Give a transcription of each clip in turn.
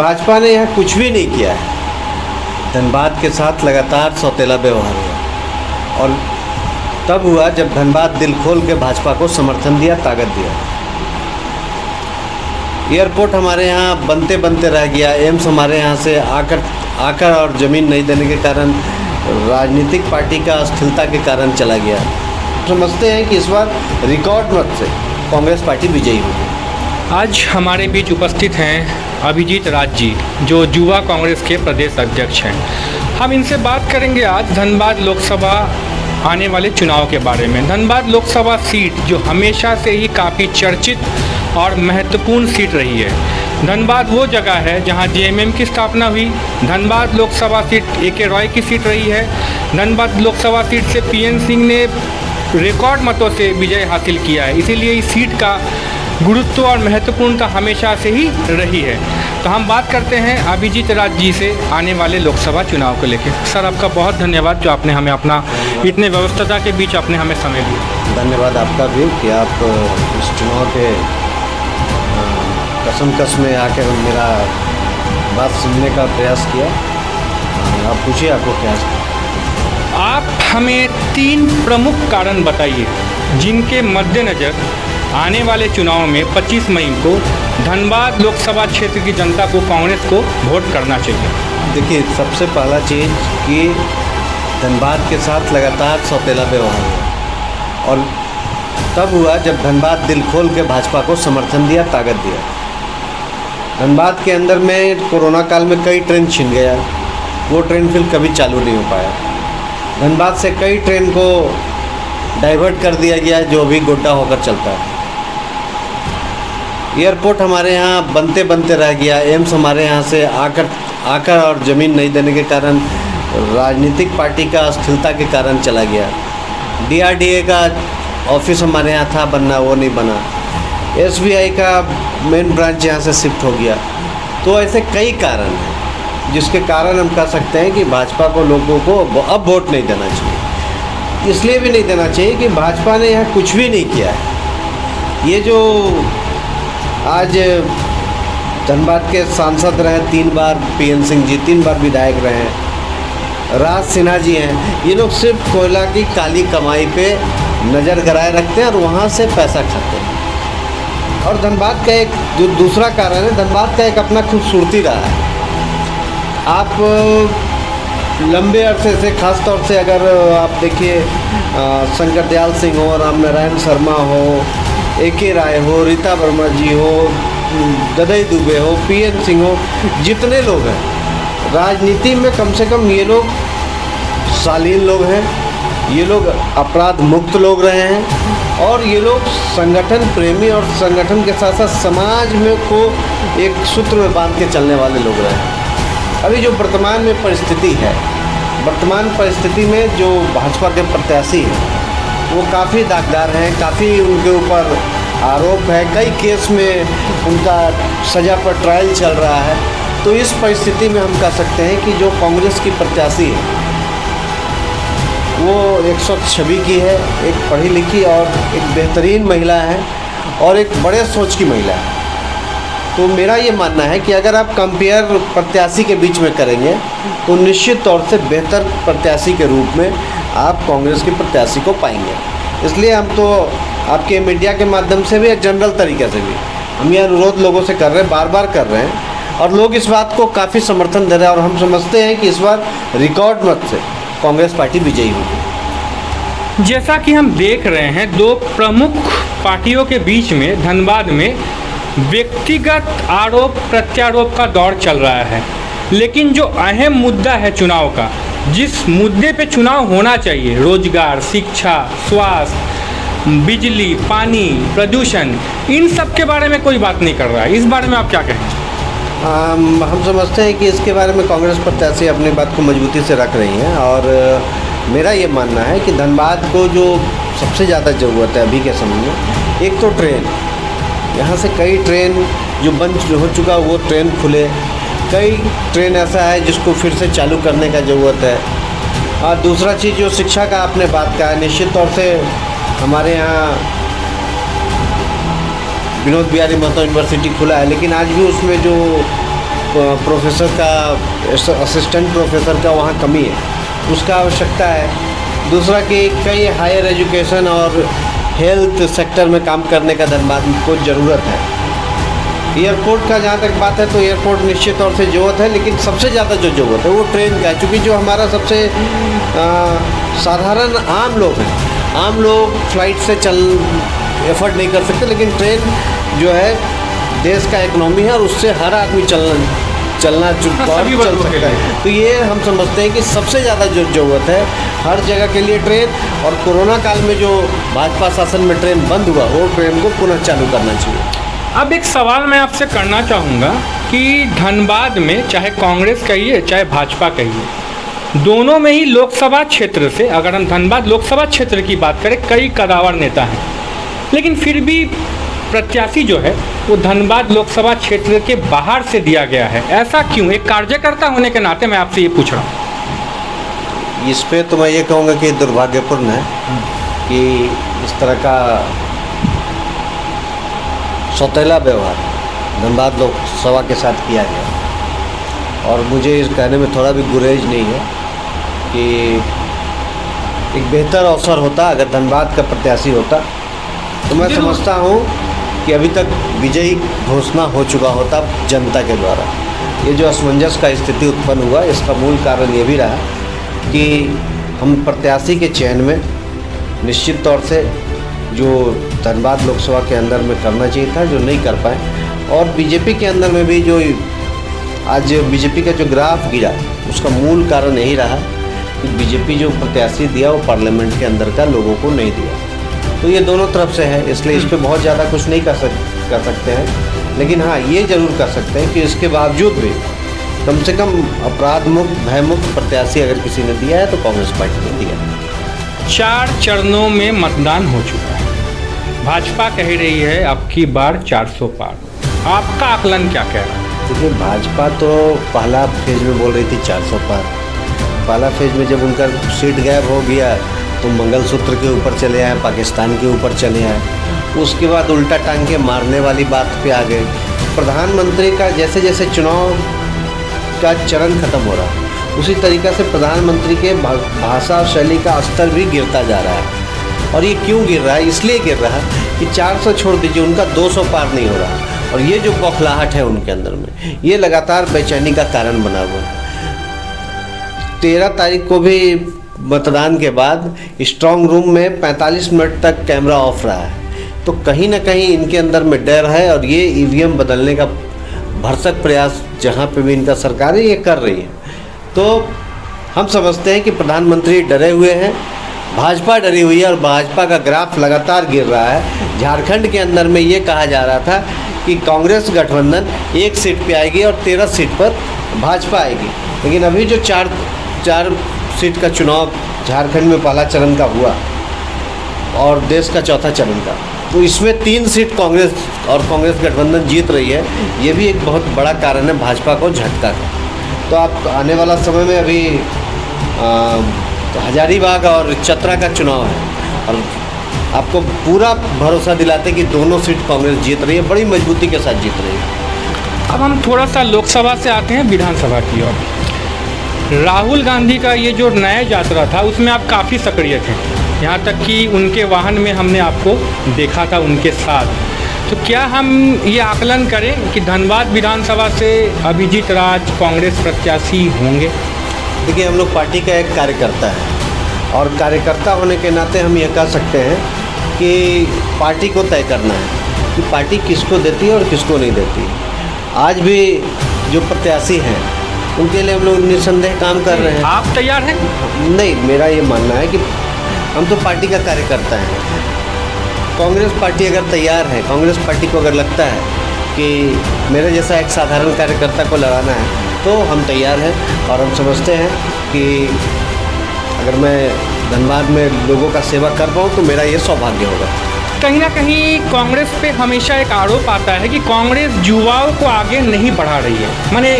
भाजपा ने यहाँ कुछ भी नहीं किया है। धनबाद के साथ लगातार सौतेला व्यवहार हुआ और तब हुआ जब धनबाद दिल खोल के भाजपा को समर्थन दिया, ताकत दिया। एयरपोर्ट हमारे यहाँ बनते बनते रह गया, एम्स हमारे यहाँ से आकर और ज़मीन नहीं देने के कारण राजनीतिक पार्टी का अस्थिरता के कारण चला गया। समझते हैं कि इस बार रिकॉर्ड मत से कांग्रेस पार्टी विजयी होगी। आज हमारे बीच उपस्थित हैं अभिजीत राज जी, जो युवा कांग्रेस के प्रदेश अध्यक्ष हैं। हम इनसे बात करेंगे आज धनबाद लोकसभा आने वाले चुनाव के बारे में। धनबाद लोकसभा सीट जो हमेशा से ही काफ़ी चर्चित और महत्वपूर्ण सीट रही है। धनबाद वो जगह है जहां जेएमएम की स्थापना हुई। Dhanbad Lok Sabha seat A K. रॉय की सीट रही है। धनबाद लोकसभा सीट से पीएन सिंह ने रिकॉर्ड मतों से विजय हासिल किया है, इसीलिए इस सीट का गुरुत्व और महत्वपूर्णता हमेशा से ही रही है। तो हम बात करते हैं अभिजीत राज जी से आने वाले लोकसभा चुनाव को लेकर। सर, आपका बहुत धन्यवाद जो आपने हमें अपना इतने व्यस्तता के बीच आपने हमें समय दिया। धन्यवाद आपका भी कि आप इस चुनाव के कसम में आकर मेरा बात सुनने का प्रयास किया। आप पूछिए, आपको क्या आप हमें 3 प्रमुख कारण बताइए जिनके मद्देनज़र आने वाले चुनाव में 25 मई को धनबाद लोकसभा क्षेत्र की जनता को कांग्रेस को वोट करना चाहिए। देखिए, सबसे पहला चीज़ कि धनबाद के साथ लगातार सौतेला व्यवहार हुआ और तब हुआ जब धनबाद दिल खोल के भाजपा को समर्थन दिया, ताकत दिया। धनबाद के अंदर में कोरोना काल में कई ट्रेन छिन गया, वो ट्रेन फिर कभी चालू नहीं हो पाया। धनबाद से कई ट्रेन को डाइवर्ट कर दिया गया जो अभी गोड्डा होकर चलता है। एयरपोर्ट हमारे यहाँ बनते बनते रह गया, एम्स हमारे यहाँ से आकर और ज़मीन नहीं देने के कारण राजनीतिक पार्टी का अस्थिरता के कारण चला गया। DRDA का ऑफिस हमारे यहाँ था बनना, वो नहीं बना। SBI का मेन ब्रांच यहाँ से शिफ्ट हो गया। तो ऐसे कई कारण हैं जिसके कारण हम कह सकते हैं कि भाजपा को लोगों को अब वोट नहीं देना चाहिए। इसलिए भी नहीं देना चाहिए कि भाजपा ने यहाँ कुछ भी नहीं किया है। ये जो आज धनबाद के सांसद रहे 3 बार, पीएन सिंह जी 3 बार विधायक रहे हैं, राज सिन्हा जी हैं, ये लोग सिर्फ कोयला की काली कमाई पे नज़र गड़ाए रखते हैं और वहाँ से पैसा खाते हैं। और धनबाद का एक जो दूसरा कारण है, धनबाद का एक अपना खूबसूरती रहा है। आप लंबे अरसे से, ख़ास तौर से अगर आप देखिए शंकर दयाल सिंह हो, राम नारायण शर्मा हो, A.K. राय हो, रीता वर्मा जी हो, ददई दुबे हो, पीएन सिंह हो, जितने लोग हैं राजनीति में, कम से कम ये लोग शालीन लोग हैं, ये लोग अपराध मुक्त लोग रहे हैं और ये लोग संगठन प्रेमी और संगठन के साथ साथ समाज में को एक सूत्र में बांध के चलने वाले लोग रहे हैं। अभी जो वर्तमान में परिस्थिति है, वर्तमान परिस्थिति में जो भाजपा के प्रत्याशी हैं वो काफ़ी दागदार हैं, काफ़ी उनके ऊपर आरोप है, कई केस में उनका सज़ा पर ट्रायल चल रहा है। तो इस परिस्थिति में हम कह सकते हैं कि जो कांग्रेस की प्रत्याशी है वो एक स्वच्छ छवि की है, एक पढ़ी लिखी और एक बेहतरीन महिला है और एक बड़े सोच की महिला है। तो मेरा ये मानना है कि अगर आप कंपेयर प्रत्याशी के बीच में करेंगे तो निश्चित तौर से बेहतर प्रत्याशी के रूप में आप कांग्रेस के प्रत्याशी को पाएंगे। इसलिए हम तो आपके मीडिया के माध्यम से भी, जनरल तरीके से भी हम ये अनुरोध लोगों से कर रहे हैं, बार बार कर रहे हैं और लोग इस बात को काफ़ी समर्थन दे रहे हैं और हम समझते हैं कि इस बार रिकॉर्ड मत से कांग्रेस पार्टी विजयी होगी। जैसा कि हम देख रहे हैं, 2 प्रमुख पार्टियों के बीच में धनबाद में व्यक्तिगत आरोप प्रत्यारोप का दौर चल रहा है, लेकिन जो अहम मुद्दा है चुनाव का, जिस मुद्दे पे चुनाव होना चाहिए, रोजगार, शिक्षा, स्वास्थ्य, बिजली, पानी, प्रदूषण, इन सब के बारे में कोई बात नहीं कर रहा है। इस बारे में आप क्या कहें? हम समझते हैं कि इसके बारे में कांग्रेस प्रत्याशी अपनी बात को मजबूती से रख रही हैं और मेरा ये मानना है कि धनबाद को जो सबसे ज़्यादा ज़रूरत है अभी के समय में, एक तो ट्रेन, यहाँ से कई ट्रेन जो बंद हो चुका वो ट्रेन खुले, कई ट्रेन ऐसा है जिसको फिर से चालू करने का ज़रूरत है। और दूसरा चीज़ जो शिक्षा का आपने बात कहा, निश्चित तौर से हमारे यहाँ विनोद बिहारी महतो यूनिवर्सिटी खुला है, लेकिन आज भी उसमें जो प्रोफेसर का, असिस्टेंट प्रोफेसर का वहाँ कमी है, उसका आवश्यकता है। दूसरा कि कई हायर एजुकेशन और हेल्थ सेक्टर में काम करने का धनबाद को ज़रूरत है। एयरपोर्ट का जहाँ तक बात है तो एयरपोर्ट निश्चित तौर से ज़रूरत है, लेकिन सबसे ज़्यादा जो ज़रूरत है वो ट्रेन का है, क्योंकि जो हमारा सबसे साधारण आम लोग हैं, आम लोग फ्लाइट से एफर्ट नहीं कर सकते, लेकिन ट्रेन जो है देश का इकोनॉमी है और उससे हर आदमी चलना चल सकता है। तो ये हम समझते हैं कि सबसे ज़्यादा जो ज़रूरत है हर जगह के लिए ट्रेन, और कोरोना काल में जो भाजपा शासन में ट्रेन बंद हुआ वो ट्रेन को पुनः चालू करना चाहिए। अब एक सवाल मैं आपसे करना चाहूँगा कि धनबाद में चाहे कांग्रेस कहिए चाहे भाजपा कहिए, दोनों में ही लोकसभा क्षेत्र से, अगर हम धनबाद लोकसभा क्षेत्र की बात करें, कई कदावर नेता हैं, लेकिन फिर भी प्रत्याशी जो है वो धनबाद लोकसभा क्षेत्र के बाहर से दिया गया है। ऐसा क्यों? एक कार्यकर्ता होने के नाते मैं आपसे ये पूछ रहा हूँ। इस पे तो मैं ये कहूँगा कि दुर्भाग्यपूर्ण है कि इस तरह का सौतेला व्यवहार धनबाद लोकसभा के साथ किया गया, और मुझे इस कहने में थोड़ा भी गुरेज नहीं है कि एक बेहतर अवसर होता अगर धनबाद का प्रत्याशी होता, तो मैं समझता हूँ कि अभी तक विजयी घोषणा हो चुका होता जनता के द्वारा। ये जो असमंजस का स्थिति उत्पन्न हुआ, इसका मूल कारण ये भी रहा कि हम प्रत्याशी के चयन में निश्चित तौर से जो धनबाद लोकसभा के अंदर में करना चाहिए था, जो नहीं कर पाए, और बीजेपी के अंदर में भी जो आज बीजेपी का जो ग्राफ गिरा, उसका मूल कारण यही रहा कि बीजेपी जो प्रत्याशी दिया वो पार्लियामेंट के अंदर का लोगों को नहीं दिया। तो ये दोनों तरफ से है, इसलिए इस पर बहुत ज़्यादा कुछ नहीं कर सकते हैं, लेकिन हाँ ये ज़रूर कर सकते हैं कि इसके बावजूद भी कम से कम अपराध मुक्त, भय मुक्त प्रत्याशी अगर किसी ने दिया है तो कांग्रेस पार्टी ने दिया। 4 चरणों में मतदान हो चुका है, भाजपा कह रही है अब की बार 400 पार। आपका आकलन क्या कह रहा है? देखिए, भाजपा तो पहला फेज में बोल रही थी 400 पार। पहला फेज में जब उनका सीट गायब हो गया तो मंगलसूत्र के ऊपर चले आए, पाकिस्तान के ऊपर चले आए, उसके बाद उल्टा टांग के मारने वाली बात पे आ गए। प्रधानमंत्री का जैसे जैसे चुनाव का चरण खत्म हो रहा है, उसी तरीक़ा से प्रधानमंत्री के भाषा और शैली का स्तर भी गिरता जा रहा है। और ये क्यों गिर रहा है? इसलिए गिर रहा है कि 400 छोड़ दीजिए, उनका 200 पार नहीं हो रहा, और ये जो बौखलाहट है उनके अंदर में, ये लगातार बेचैनी का कारण बना हुआ है। 13 तारीख को भी मतदान के बाद स्ट्रांग रूम में 45 मिनट तक कैमरा ऑफ रहा है, तो कहीं ना कहीं इनके अंदर में डर है, और ये ईवीएम बदलने का भरसक प्रयास जहाँ पे भी इनका सरकार है ये कर रही है। तो हम समझते हैं कि प्रधानमंत्री डरे हुए हैं, भाजपा डरी हुई है, और भाजपा का ग्राफ लगातार गिर रहा है। झारखंड के अंदर में ये कहा जा रहा था कि कांग्रेस गठबंधन 1 सीट पे आएगी और 13 सीट पर भाजपा आएगी, लेकिन अभी जो चार सीट का चुनाव झारखंड में पहला चरण का हुआ और देश का चौथा चरण का, तो इसमें 3 सीट कांग्रेस और कांग्रेस गठबंधन जीत रही है। ये भी एक बहुत बड़ा कारण है भाजपा को झटका का। तो आप आने वाला समय में अभी हजारीबाग और चतरा का चुनाव है, और आपको पूरा भरोसा दिलाते कि दोनों सीट कांग्रेस जीत रही है, बड़ी मजबूती के साथ जीत रही है। अब हम थोड़ा सा लोकसभा से आते हैं विधानसभा की ओर। राहुल गांधी का ये जो नया यात्रा था उसमें आप काफ़ी सक्रिय थे, यहाँ तक कि उनके वाहन में हमने आपको देखा था उनके साथ। तो क्या हम ये आकलन करें कि धनबाद विधानसभा से अभिजीत राज कांग्रेस प्रत्याशी होंगे? देखिए, हम लोग पार्टी का एक कार्यकर्ता है, और कार्यकर्ता होने के नाते हम ये कह सकते हैं कि पार्टी को तय करना है कि पार्टी किसको देती है और किसको नहीं देती। आज भी जो प्रत्याशी हैं उनके लिए हम लोग निस्संदेह काम कर रहे हैं। आप तैयार हैं? नहीं, मेरा ये मानना है कि हम तो पार्टी का कार्यकर्ता हैं। कांग्रेस पार्टी अगर तैयार है, कांग्रेस पार्टी को अगर लगता है कि मेरे जैसा एक साधारण कार्यकर्ता को लड़ाना है, तो हम तैयार हैं, और हम समझते हैं कि अगर मैं धनबाद में लोगों का सेवा कर पाऊँ तो मेरा ये सौभाग्य होगा। कहीं ना कहीं कांग्रेस पे हमेशा एक आरोप आता है कि कांग्रेस युवाओं को आगे नहीं बढ़ा रही है, माने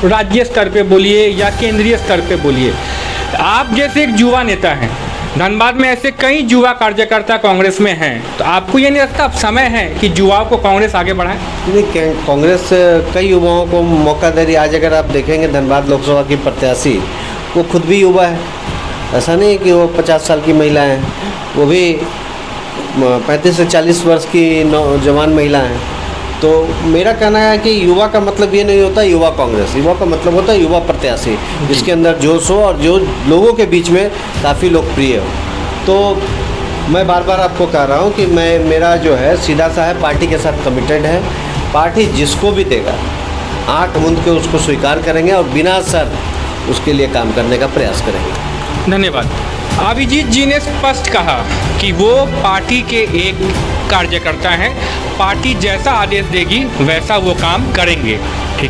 राज्य स्तर पे बोलिए या केंद्रीय स्तर पे बोलिए। आप जैसे एक युवा नेता हैं, धनबाद में ऐसे कई युवा कार्यकर्ता कांग्रेस में हैं, तो आपको ये नहीं लगता अब समय है कि युवाओं को कांग्रेस आगे बढ़ाए? नहीं, कांग्रेस कई युवाओं को मौका दे रही है। आज अगर आप देखेंगे धनबाद लोकसभा की प्रत्याशी वो खुद भी युवा है, ऐसा नहीं कि वो 50 साल की महिला हैं, वो भी 35 से 40 वर्ष की नौजवान महिला हैं। तो मेरा कहना है कि युवा का मतलब ये नहीं होता युवा कांग्रेस, युवा का मतलब होता है युवा प्रत्याशी जिसके अंदर जोश हो और जो लोगों के बीच में काफ़ी लोकप्रिय हो। तो मैं बार बार आपको कह रहा हूँ कि मेरा जो है सीधा सा है, पार्टी के साथ कमिटेड है। पार्टी जिसको भी देगा आँख मूंद के उसको स्वीकार करेंगे और बिना शर्त उसके लिए काम करने का प्रयास करेंगे। धन्यवाद। अभिजीत जी ने स्पष्ट कहा कि वो पार्टी के एक कार्यकर्ता हैं, पार्टी जैसा आदेश देगी वैसा वो काम करेंगे। ठीक।